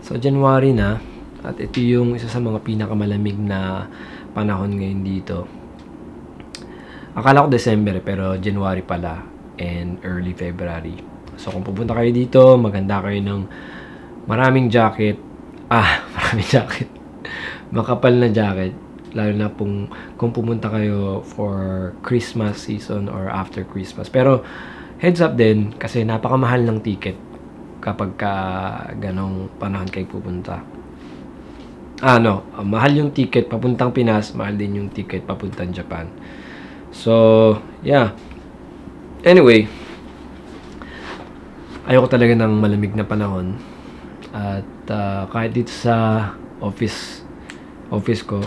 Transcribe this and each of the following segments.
So, January na. At ito yung isa sa mga pinakamalamig na panahon ngayon dito. Akala ko December, pero January pala. And early February. So, kung pupunta kayo dito, maganda kayo ng maraming jacket. Maraming jacket. Makapal na jacket. Lalo na kung pumunta kayo for Christmas season or after Christmas. Pero, heads up din, kasi napakamahal ng ticket kapag ganong panahon kayo pupunta. Mahal yung ticket papuntang Pinas, mahal din yung ticket papuntang Japan. So, yeah. Anyway, ayoko talaga ng malamig na panahon. At kahit dito sa office ko,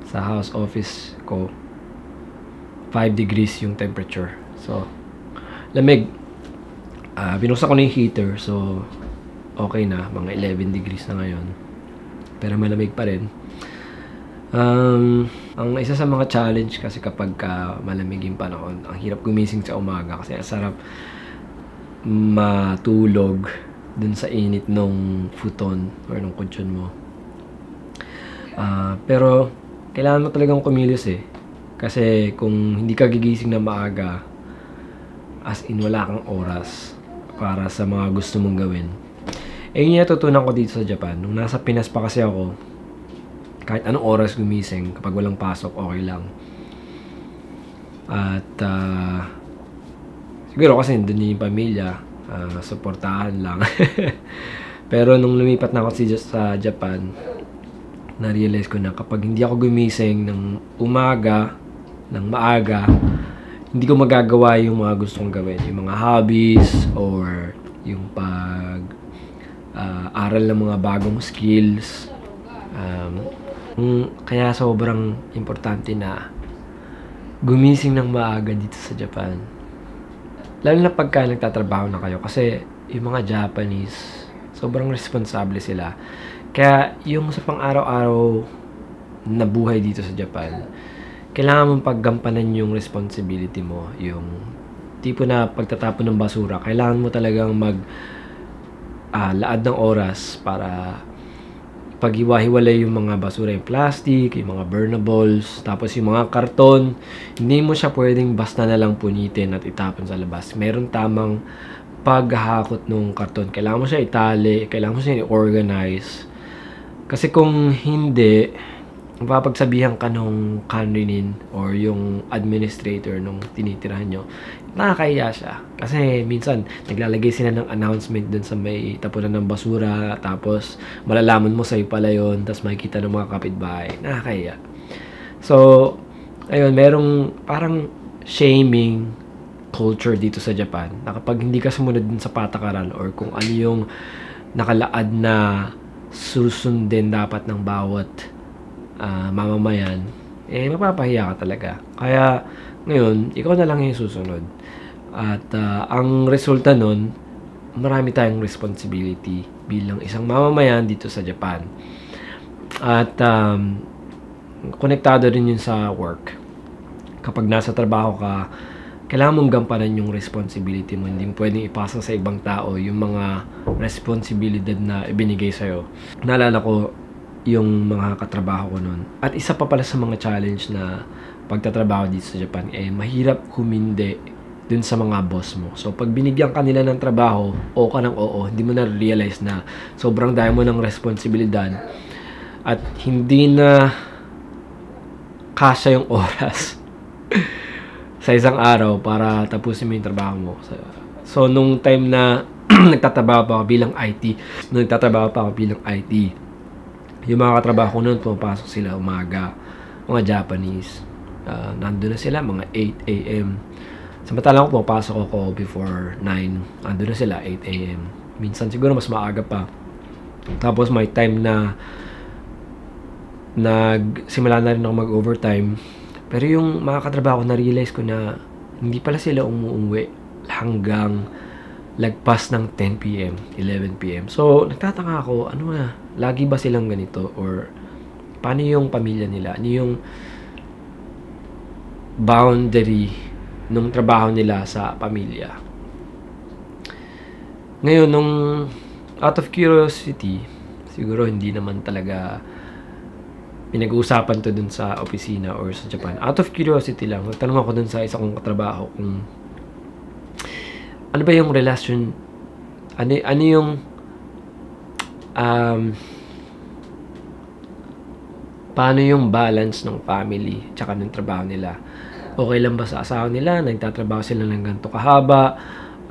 sa house office ko, 5 degrees yung temperature. So, lamig. Binuksan ko na yung heater, so okay na, mga 11 degrees na ngayon. Pero malamig pa rin. Ang isa sa mga challenge kasi kapag malamig yung panahon, ang hirap gumising sa umaga kasi ang sarap matulog dun sa init nung futon or nung kutsyon mo. Pero kailangan mo talagang kumilos kasi kung hindi ka gigising na maaga, as in wala kang oras para sa mga gusto mong gawin. Yun yung natutunan ko dito sa Japan. Nung nasa Pinas pa kasi ako, kahit anong oras gumising, kapag walang pasok, okay lang. At siguro kasi doon yung pamilya, suportahan lang. Pero nung lumipat na ako sa Japan, na-realize ko na kapag hindi ako gumising ng umaga, ng maaga, hindi ko magagawa yung mga gusto kong gawin. Yung mga hobbies or yung aral ng mga bagong skills. Kaya sobrang importante na gumising ng maaga dito sa Japan. Lalo na pagka nagtatrabaho na kayo. Kasi yung mga Japanese, sobrang responsable sila. Kaya yung sa pang-araw-araw na buhay dito sa Japan, kailangan mong paggampanan yung responsibility mo. Yung tipo na pagtatapon ng basura, kailangan mo talagang laad ng oras para paghiwa-hiwalay yung mga basura, yung plastic, yung mga burnables, tapos yung mga karton. Hindi mo siya pwedeng basta na lang punitin at itapon sa labas. Meron tamang paghahakot ng karton. Kailangan mo siya itali, kailangan mo siya i-organize. Kasi kung hindi, mapapagsabihan ka nung kanrinin or yung administrator nung tinitirahan nyo, nakakahiya siya. Kasi minsan, naglalagay sila ng announcement dun sa may tapunan ng basura, tapos malalaman mo sa'yo pala yun, tapos makikita ng mga kapitbahay. Nakakahiya. So, ayun, merong parang shaming culture dito sa Japan, na kapag hindi ka sumunod dun sa patakaran or kung ano yung nakalaad na susundin dapat ng bawat mamamayan, mapapahiya ka talaga. Kaya, ngayon, ikaw na lang yung susunod. At ang resulta nun, marami tayong responsibility bilang isang mamamayan dito sa Japan. At konektado rin yun sa work. Kapag nasa trabaho ka, kailangan mong gampanan yung responsibility mo. Hindi pwedeng ipasa sa ibang tao yung mga responsibilidad na ibinigay sa'yo. Naalala ko yung mga katrabaho ko nun. At isa pa pala sa mga challenge na pagtatrabaho dito sa Japan, mahirap humindi dun sa mga boss mo. So, pag binigyan ka nila ng trabaho, o ka ng oo, hindi mo na-realize na sobrang dami mo ng responsibilidad at hindi na kasya yung oras sa isang araw para tapusin mo yung trabaho mo. So, nung time na nagtatrabaho pa ako bilang IT, yung mga katrabaho ko noon, pumapasok sila umaga, mga Japanese. Nandun na sila, mga 8 a.m. Samantalang ko, pumapasok ako before 9. Nandun na sila, 8 a.m. Minsan siguro mas maaga pa. Tapos may time na nagsimula na rin ako mag-overtime. Pero yung mga katrabaho, na-realize ko na hindi pala sila umuwi hanggang lagpas ng 10 p.m., 11 p.m. So, nagtataka ako, lagi ba silang ganito? Or, paano yung pamilya nila? Ano yung boundary ng trabaho nila sa pamilya? Ngayon, out of curiosity, siguro hindi naman talaga pinag-uusapan to dun sa opisina or sa Japan. Out of curiosity lang, nagtanong ako dun sa isa kong katrabaho kung ano ba yung relasyon, ano yung paano yung balance ng family tsaka ng trabaho nila. Okay lang ba sa asawa nila, nagtatrabaho sila ng ganito kahaba,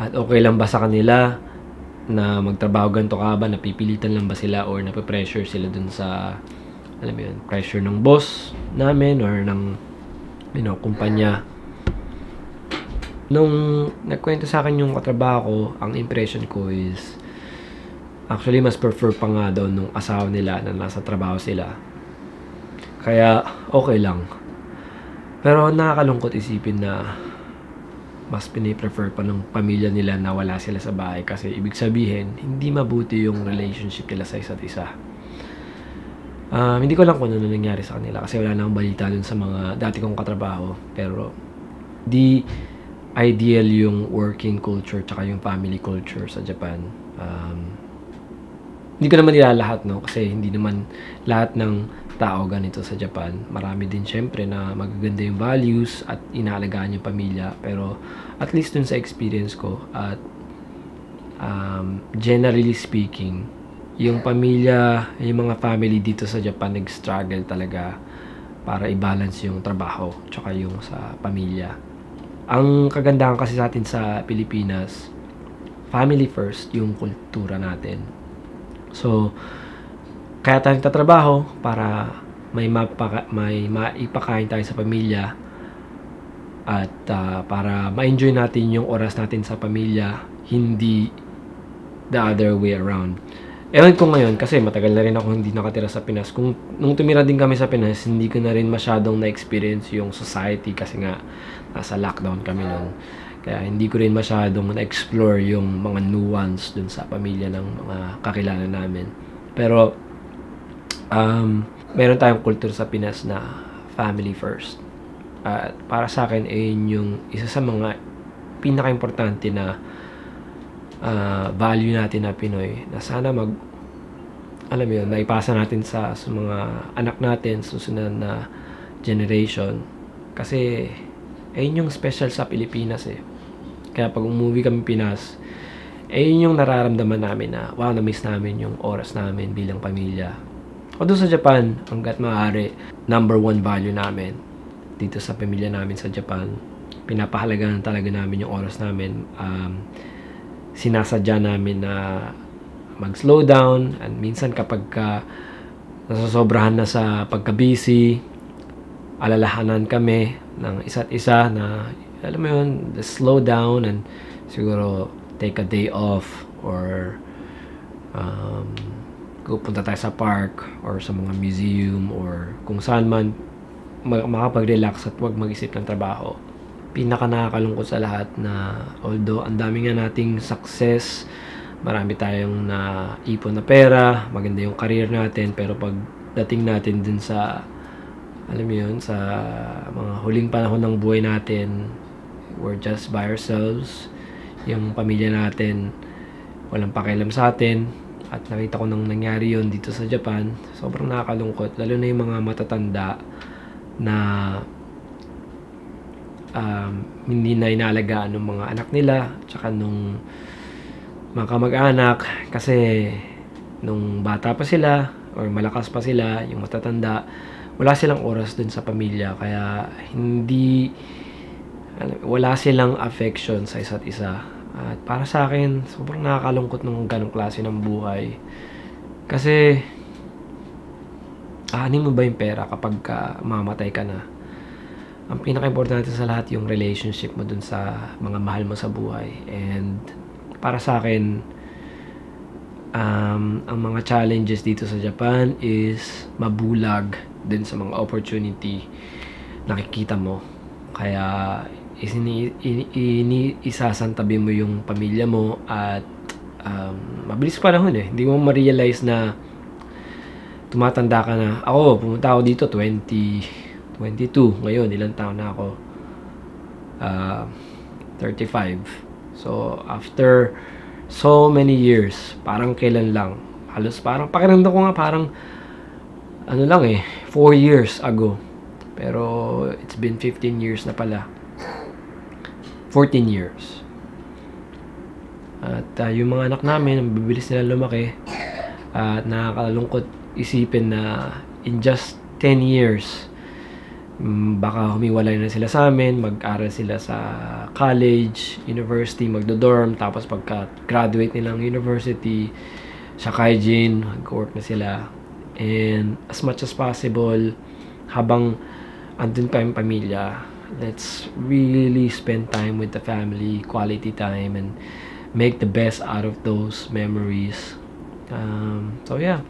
at okay lang ba sa kanila na magtrabaho ganito kahaba, napipilitan lang ba sila or nape-pressure sila dun sa, alam mo yun, pressure ng boss namin or ng, kumpanya. Nung nagkwento sa akin yung katrabaho ko, ang impression ko is, actually, mas prefer pa nga daw nung asawa nila na nasa trabaho sila. Kaya, okay lang. Pero nakakalungkot isipin na mas piniprefer pa ng pamilya nila na wala sila sa bahay kasi ibig sabihin, hindi mabuti yung relationship nila sa isa't isa. Hindi ko lang kung ano nangyari sa kanila kasi wala nang balita dun sa mga dati kong katrabaho. Pero, di ideal yung working culture tsaka yung family culture sa Japan. Hindi ko naman nilalahat, no? Kasi hindi naman lahat ng tao ganito sa Japan. Marami din syempre na magaganda yung values at inaalagaan yung pamilya. Pero at least dun sa experience ko at generally speaking, yung pamilya, yung mga family dito sa Japan nag-struggle talaga para i-balance yung trabaho tsaka yung sa pamilya. Ang kagandahan kasi sa atin sa Pilipinas, family first yung kultura natin. So, kaya tayo nagtatrabaho para may maipakain tayo sa pamilya at para ma-enjoy natin yung oras natin sa pamilya, hindi the other way around. Ewan ko ngayon kasi matagal na rin ako hindi nakatira sa Pinas. Nung tumira din kami sa Pinas, hindi ko na rin masyadong na-experience yung society kasi nga nasa lockdown kami noon. Kaya hindi ko rin masyadong na-explore yung mga nuance dun sa pamilya ng mga kakilala namin. Pero, meron tayong culture sa Pinas na family first. At para sa akin, yung isa sa mga pinaka-importante na value natin na Pinoy na sana alam mo yun, naipasa natin sa mga anak natin, susunod na generation. Kasi, ayun yung special sa Pilipinas eh. Kaya pag umuwi kami Pinas, ayun yung nararamdaman namin na, wow, na-miss namin yung oras namin bilang pamilya. O doon sa Japan, hanggat maaari, number one value namin dito sa pamilya namin sa Japan. Pinapahalagaan talaga namin yung oras namin. Sinasadya namin na mag-slow down. And minsan kapag nasasobrahan na sa pagka-busy, alalahanan kami ng isa't isa na, alam mo yun, slow down and siguro take a day off or pupunta tayo sa park or sa mga museum or kung saan man makapag-relax at huwag mag-isip ng trabaho. Pinaka nakakalungkot sa lahat na although ang dami nga nating success, marami tayong naipon na pera, maganda yung career natin, pero pag dating natin dun sa, alam mo yun, sa mga huling panahon ng buhay natin, we're just by ourselves. Yung pamilya natin, walang pakialam sa atin. At nakita ko nang nangyari yun dito sa Japan. Sobrang nakakalungkot. Lalo na yung mga matatanda na hindi na inaalagaan ng mga anak nila. Tsaka nung mga kamag-anak. Kasi nung bata pa sila or malakas pa sila, yung matatanda, wala silang oras dun sa pamilya. Kaya wala silang affection sa isa't isa. At para sa akin, sobrang nakakalungkot ng ganong klase ng buhay. Kasi, aanin mo ba yung pera kapag mamatay ka na? Ang pinaka-importante sa lahat yung relationship mo dun sa mga mahal mo sa buhay. And para sa akin, ang mga challenges dito sa Japan is mabulag din sa mga opportunity nakikita mo. Kaya isasantabi mo yung pamilya mo at mabilis panahon eh. Hindi mo ma-realize na tumatanda ka na. Ako, pumunta ako dito 22. Ngayon, ilang taon na ako? 35. So, after so many years, parang kailan lang, Halos parang pakiramdam ko nga parang ano lang 4 years ago. Pero it's been 15 years na pala. 14 years. At yung mga anak namin, ang bibilis nila lumaki. At nakakalungkot isipin na in just 10 years, baka humiwalay na sila sa amin, mag-aral sila sa college, university, magdo-dorm, tapos pagka-graduate nilang university, sa Kaijin, mag-work na sila. And as much as possible, habang andun pa yung pamilya, let's really spend time with the family, quality time, and make the best out of those memories. So yeah,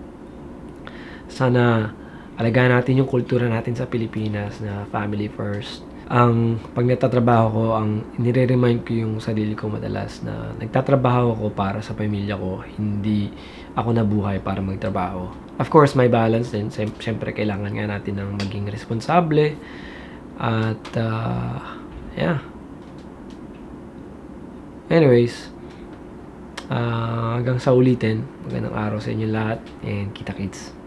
sana alagaan natin yung kultura natin sa Pilipinas na family first. Pag nagtatrabaho ko, nire-remind ko yung sarili ko madalas na nagtatrabaho ako para sa pamilya ko, hindi ako nabuhay para magtrabaho. Of course, may balance din. Siyempre, kailangan nga natin ng maging responsable. At, yeah. Anyways, hanggang sa ulitin. Magandang araw sa inyo lahat. And kita-kits.